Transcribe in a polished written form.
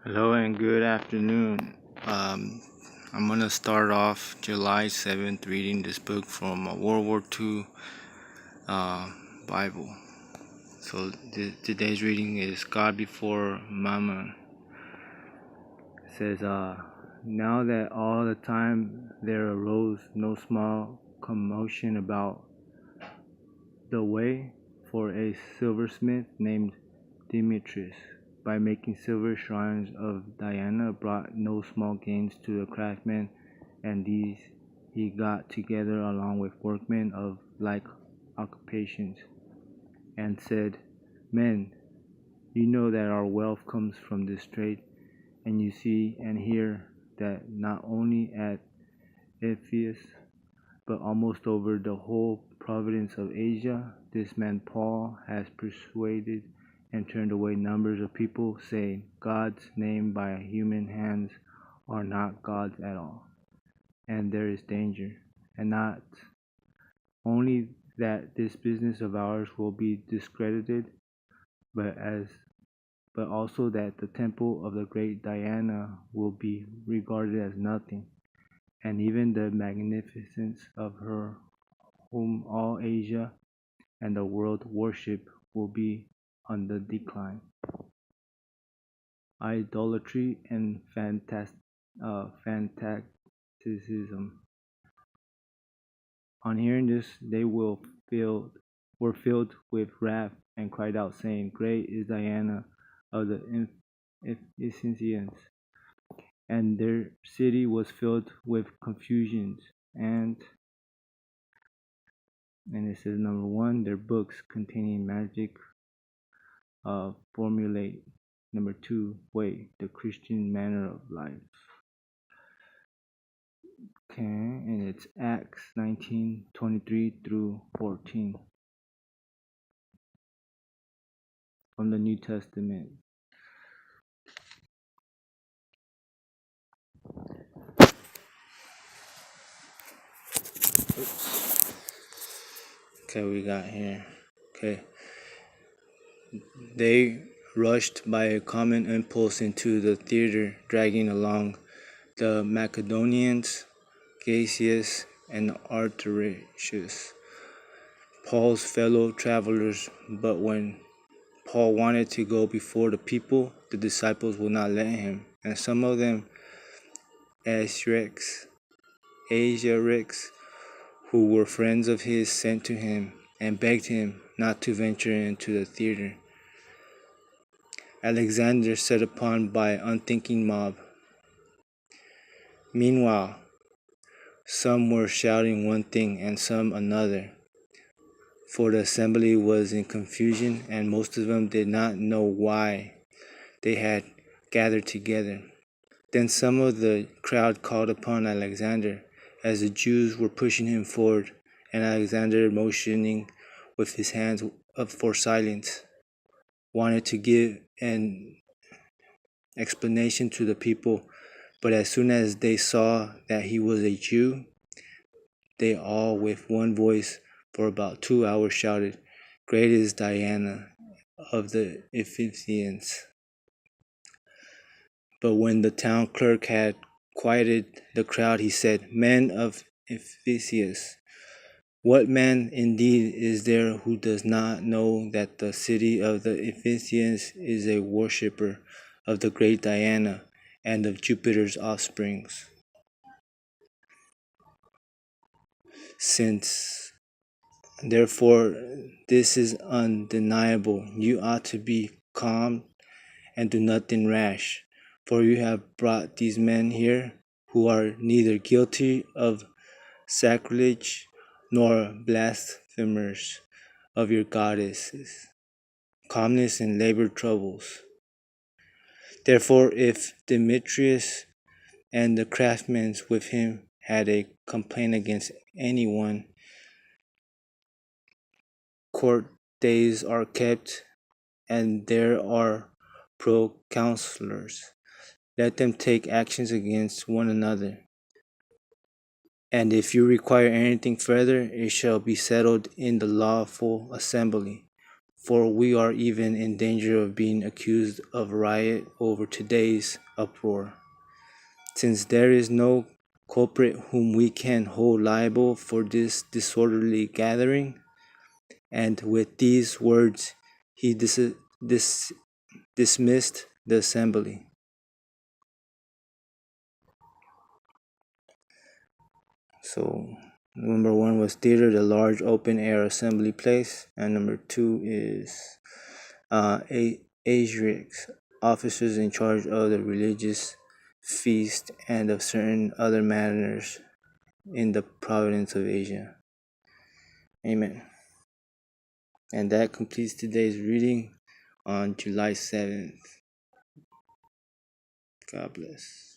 Hello and good afternoon. I'm gonna start off July 7th reading this book from a World War II uh, Bible. So today's reading is God Before Mammon. It says, now that all the time there arose no small commotion about the way, for a silversmith named Demetrius, by making silver shrines of Diana, brought no small gains to the craftsmen, and these he got together along with workmen of like occupations, and said, Men, you know that our wealth comes from this trade, and you see and hear that not only at Ephesus, but almost over the whole province of Asia, this man Paul has persuaded and turned away numbers of people, saying, Gods named by human hands are not gods at all, and there is danger, and not only that this business of ours will be discredited, but as but also that the temple of the great Diana will be regarded as nothing, and even the magnificence of her whom all Asia and the world worship will be on the decline. Idolatry and fanaticism. On hearing this, they were filled with wrath and cried out, saying, Great is Diana of the Ephesians. And their city was filled with confusions. And it says, number one, their books containing magic formulate. Number two, way, the Christian manner of life. Okay, and it's Acts 19:23 through 14 from the New Testament. Okay, we got here. Okay. They rushed by a common impulse into the theater, dragging along the Macedonians, Gaius, and Artaxerxes, Paul's fellow travelers. But when Paul wanted to go before the people, the disciples would not let him, and some of them, Asiarchs, who were friends of his, sent to him and begged him not to venture into the theater. Alexander set upon by unthinking mob. Meanwhile, some were shouting one thing and some another, for the assembly was in confusion, and most of them did not know why they had gathered together. Then some of the crowd called upon Alexander, as the Jews were pushing him forward, and Alexander, motioning with his hands up for silence, wanted to give an explanation to the people. But as soon as they saw that he was a Jew, they all with one voice for about 2 hours shouted, Great is Diana of the Ephesians. But when the town clerk had quieted the crowd, he said, Men of Ephesus, what man indeed is there who does not know that the city of the Ephesians is a worshipper of the great Diana and of Jupiter's offsprings? Since, therefore, this is undeniable, you ought to be calm and do nothing rash, for you have brought these men here who are neither guilty of sacrilege nor blasphemers of your goddesses, calmness and labor troubles. Therefore, if Demetrius and the craftsmen with him had a complaint against anyone, court days are kept, and there are proconsulars. Let them take actions against one another. And if you require anything further, it shall be settled in the lawful assembly. for we are even in danger of being accused of riot over today's uproar. Since there is no culprit whom we can hold liable for this disorderly gathering, and with these words he dismissed the assembly. So number one was theater, the large open air assembly place, and number two is Asiacs, officers in charge of the religious feast and of certain other matters in the province of Asia. Amen. And that completes today's reading on July 7th. God bless.